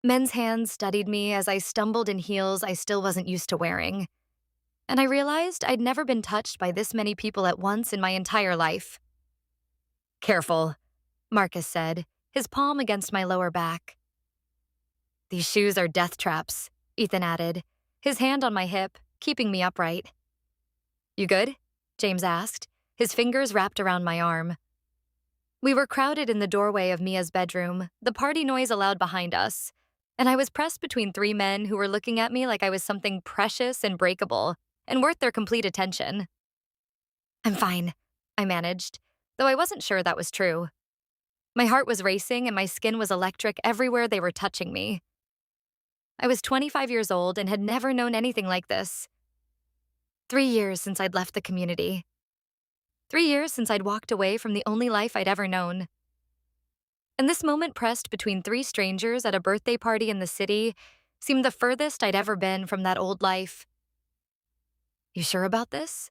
Men's hands studied me as I stumbled in heels I still wasn't used to wearing. And I realized I'd never been touched by this many people at once in my entire life. Careful, Marcus said, his palm against my lower back. These shoes are death traps, Ethan added, his hand on my hip, keeping me upright. You good? James asked, his fingers wrapped around my arm. We were crowded in the doorway of Mia's bedroom, the party noise loud behind us, and I was pressed between three men who were looking at me like I was something precious and breakable and worth their complete attention. I'm fine, I managed, though I wasn't sure that was true. My heart was racing and my skin was electric everywhere they were touching me. I was 25 years old and had never known anything like this. 3 years since I'd left the community. 3 years since I'd walked away from the only life I'd ever known. And this moment pressed between three strangers at a birthday party in the city seemed the furthest I'd ever been from that old life. You sure about this?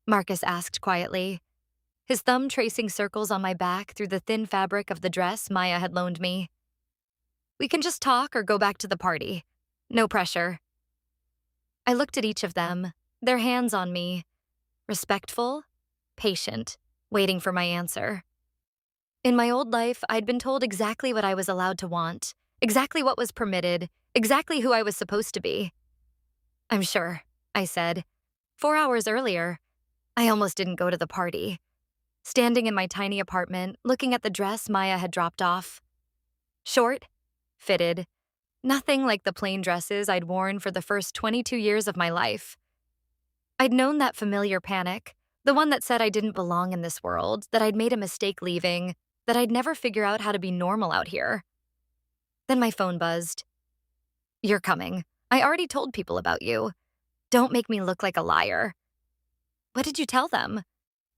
Marcus asked quietly, his thumb tracing circles on my back through the thin fabric of the dress Maya had loaned me. We can just talk or go back to the party. No pressure. I looked at each of them, their hands on me, respectful, patient, waiting for my answer. In my old life, I'd been told exactly what I was allowed to want, exactly what was permitted, exactly who I was supposed to be. I'm sure, I said. 4 hours earlier, I almost didn't go to the party. Standing in my tiny apartment, looking at the dress Maya had dropped off. Short, fitted, nothing like the plain dresses I'd worn for the first 22 years of my life. I'd known that familiar panic, the one that said I didn't belong in this world, that I'd made a mistake leaving, that I'd never figure out how to be normal out here. Then my phone buzzed. You're coming. I already told people about you. Don't make me look like a liar. What did you tell them?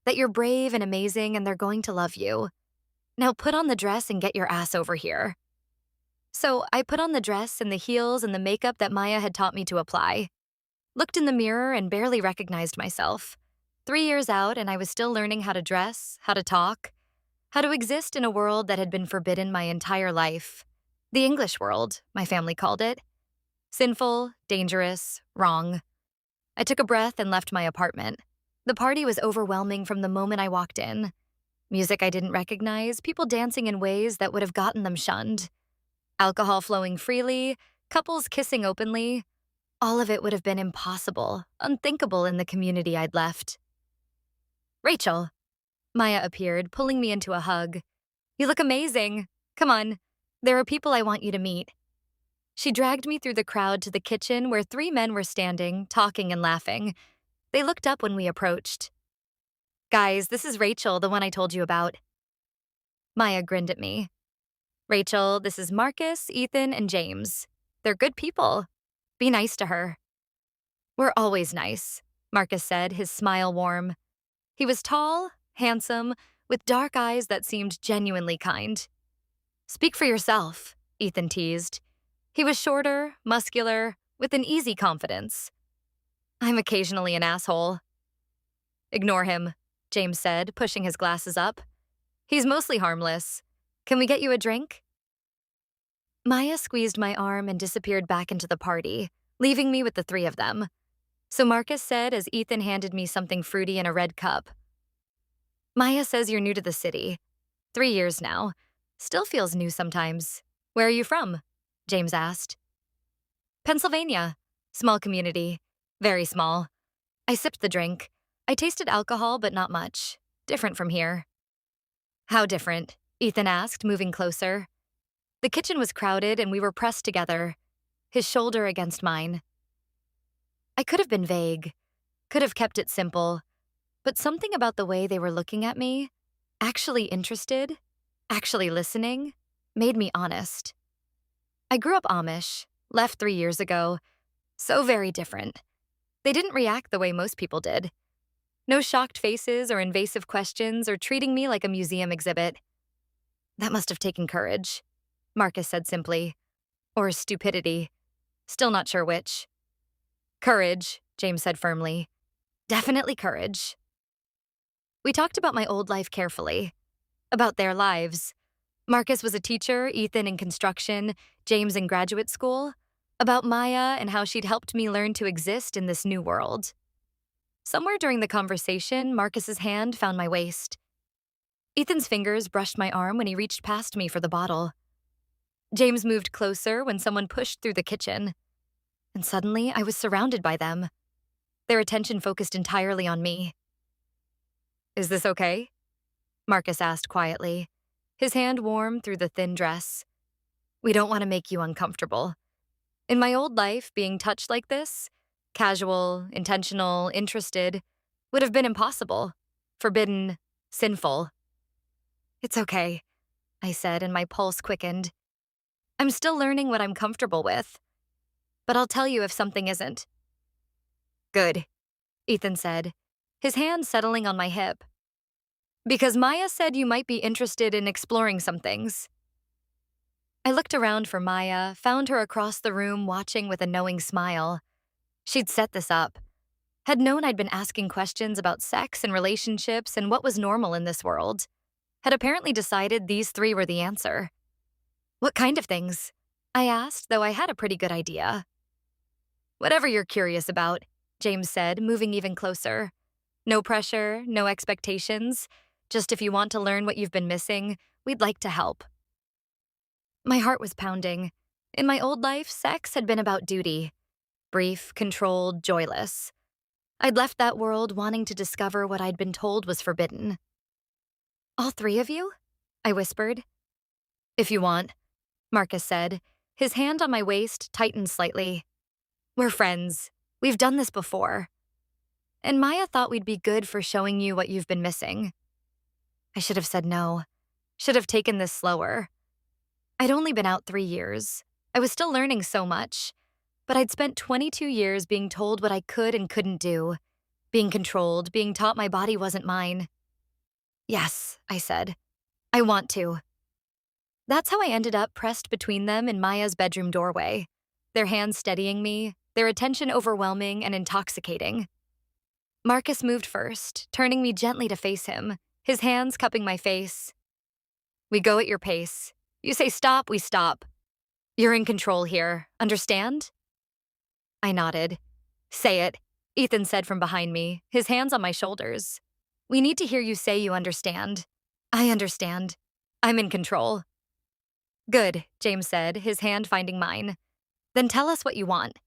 That you're brave and amazing and they're going to love you. Now put on the dress and get your ass over here. So I put on the dress and the heels and the makeup that Maya had taught me to apply. Looked in the mirror and barely recognized myself. 3 years out and I was still learning how to dress, how to talk, how to exist in a world that had been forbidden my entire life. The English world, my family called it. Sinful, dangerous, wrong. I took a breath and left my apartment. The party was overwhelming from the moment I walked in. Music I didn't recognize, people dancing in ways that would have gotten them shunned. Alcohol flowing freely, couples kissing openly. All of it would have been impossible, unthinkable in the community I'd left. Rachel. Maya appeared, pulling me into a hug. You look amazing. Come on. There are people I want you to meet. She dragged me through the crowd to the kitchen where three men were standing, talking and laughing. They looked up when we approached. Guys, this is Rachel, the one I told you about. Maya grinned at me. Rachel, this is Marcus, Ethan, and James. They're good people. Be nice to her. We're always nice, Marcus said, his smile warm. He was tall, handsome, with dark eyes that seemed genuinely kind. Speak for yourself, Ethan teased. He was shorter, muscular, with an easy confidence. I'm occasionally an asshole. Ignore him, James said, pushing his glasses up. He's mostly harmless. Can we get you a drink? Maya squeezed my arm and disappeared back into the party, leaving me with the three of them. So Marcus said as Ethan handed me something fruity in a red cup. Maya says you're new to the city. 3 years now. Still feels new sometimes. Where are you from? James asked. Pennsylvania. Small community. Very small. I sipped the drink. I tasted alcohol, but not much. Different from here. How different? Ethan asked, moving closer. The kitchen was crowded and we were pressed together, his shoulder against mine. I could have been vague, could have kept it simple, but something about the way they were looking at me, actually interested, actually listening, made me honest. I grew up Amish, left 3 years ago, so very different. They didn't react the way most people did. No shocked faces or invasive questions or treating me like a museum exhibit. That must have taken courage, Marcus said simply. Or stupidity. Still not sure which. Courage, James said firmly. Definitely courage. We talked about my old life carefully. About their lives. Marcus was a teacher, Ethan in construction, James in graduate school, about Maya and how she'd helped me learn to exist in this new world. Somewhere during the conversation, Marcus's hand found my waist. Ethan's fingers brushed my arm when he reached past me for the bottle. James moved closer when someone pushed through the kitchen. And suddenly, I was surrounded by them. Their attention focused entirely on me. "Is this okay?" Marcus asked quietly, his hand warm through the thin dress. "We don't want to make you uncomfortable." In my old life, being touched like this, casual, intentional, interested, would have been impossible, forbidden, sinful. "It's okay," I said, and my pulse quickened. "I'm still learning what I'm comfortable with, but I'll tell you if something isn't." "Good," Ethan said, his hand settling on my hip. "Because Maya said you might be interested in exploring some things." I looked around for Maya, found her across the room watching with a knowing smile. She'd set this up, had known I'd been asking questions about sex and relationships and what was normal in this world, had apparently decided these three were the answer. "What kind of things?" I asked, though I had a pretty good idea. "Whatever you're curious about," James said, moving even closer. "No pressure, no expectations. Just if you want to learn what you've been missing, we'd like to help." My heart was pounding. In my old life, sex had been about duty. Brief, controlled, joyless. I'd left that world wanting to discover what I'd been told was forbidden. "All three of you?" I whispered. "If you want," Marcus said. His hand on my waist tightened slightly. "We're friends. We've done this before. And Maya thought we'd be good for showing you what you've been missing." I should have said no. Should have taken this slower. I'd only been out 3 years. I was still learning so much. But I'd spent 22 years being told what I could and couldn't do, being controlled, being taught my body wasn't mine. "Yes," I said. "I want to." That's how I ended up pressed between them in Maya's bedroom doorway, their hands steadying me, their attention overwhelming and intoxicating. Marcus moved first, turning me gently to face him, his hands cupping my face. "We go at your pace. You say stop, we stop. You're in control here, understand?" I nodded. "Say it," Ethan said from behind me, his hands on my shoulders. "We need to hear you say you understand." "I understand. I'm in control." "Good," James said, his hand finding mine. "Then tell us what you want."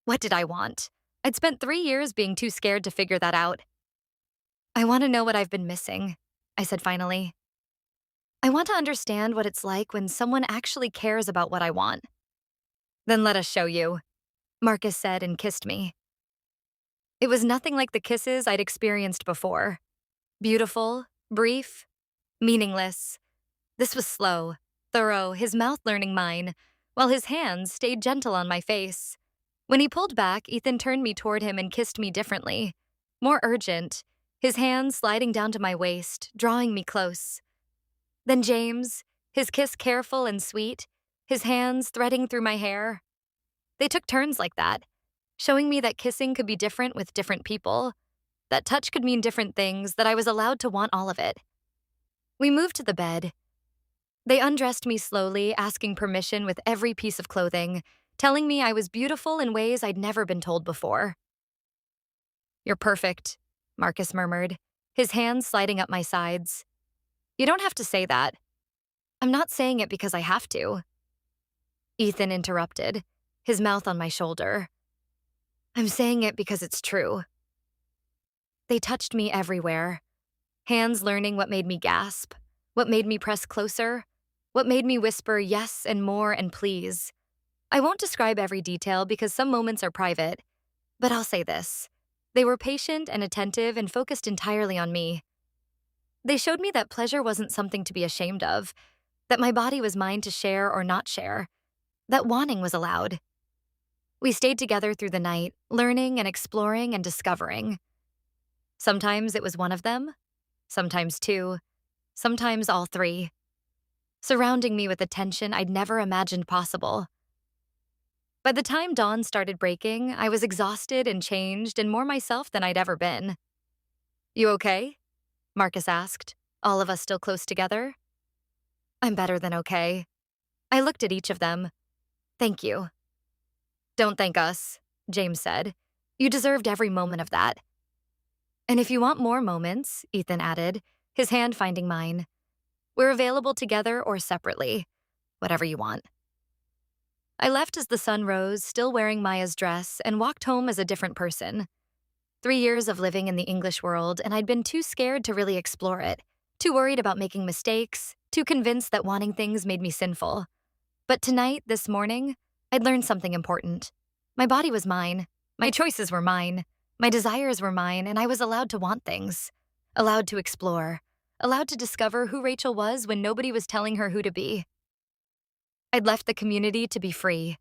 What did I want? I'd spent 3 years being too scared to figure that out. "I want to know what I've been missing," I said finally. "I want to understand what it's like when someone actually cares about what I want." "Then let us show you," Marcus said and kissed me. It was nothing like the kisses I'd experienced before. Beautiful, brief, meaningless. This was slow, thorough, his mouth learning mine, while his hands stayed gentle on my face. When he pulled back, Ethan turned me toward him and kissed me differently, more urgent, his hands sliding down to my waist, drawing me close. Then James, his kiss careful and sweet, his hands threading through my hair. They took turns like that, showing me that kissing could be different with different people, that touch could mean different things, that I was allowed to want all of it. We moved to the bed. They undressed me slowly, asking permission with every piece of clothing, telling me I was beautiful in ways I'd never been told before. "You're perfect," Marcus murmured, his hands sliding up my sides. "You don't have to say that." "I'm not saying it because I have to." Ethan interrupted, his mouth on my shoulder. "I'm saying it because it's true." They touched me everywhere, hands learning what made me gasp, what made me press closer, what made me whisper yes and more and please. I won't describe every detail because some moments are private, but I'll say this. They were patient and attentive and focused entirely on me. They showed me that pleasure wasn't something to be ashamed of, that my body was mine to share or not share, that wanting was allowed. We stayed together through the night, learning and exploring and discovering. Sometimes it was one of them, sometimes two, sometimes all three, surrounding me with attention I'd never imagined possible. By the time dawn started breaking, I was exhausted and changed and more myself than I'd ever been. "You okay?" Marcus asked, all of us still close together. I'm better than okay. I looked at each of them. Thank you. Don't thank us, James said. You deserved every moment of that. And if you want more moments, Ethan added, his hand finding mine, we're available together or separately, whatever you want. I left as the sun rose, still wearing Maya's dress, and walked home as a different person. 3 years of living in the English world, and I'd been too scared to really explore it, too worried about making mistakes, too convinced that wanting things made me sinful. But tonight, this morning, I'd learned something important. My body was mine. My choices were mine. My desires were mine, and I was allowed to want things. Allowed to explore. Allowed to discover who Rachel was when nobody was telling her who to be. I'd left the community to be free.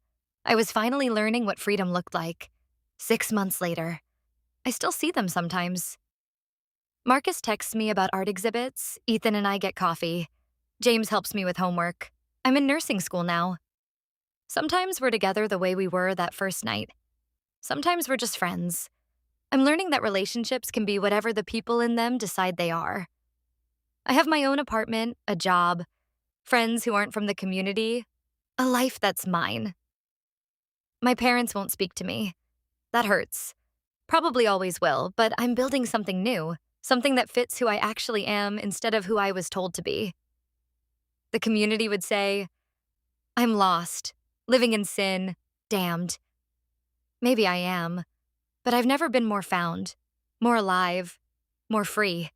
I was finally learning what freedom looked like. 6 months later. I still see them sometimes. Marcus texts me about art exhibits. Ethan and I get coffee. James helps me with homework. I'm in nursing school now. Sometimes we're together the way we were that first night. Sometimes we're just friends. I'm learning that relationships can be whatever the people in them decide they are. I have my own apartment, a job, friends who aren't from the community, a life that's mine. My parents won't speak to me. That hurts. Probably always will, but I'm building something new, something that fits who I actually am instead of who I was told to be. The community would say, I'm lost, living in sin, damned. Maybe I am, but I've never been more found, more alive, more free.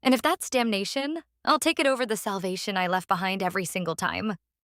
And if that's damnation, I'll take it over the salvation I left behind every single time.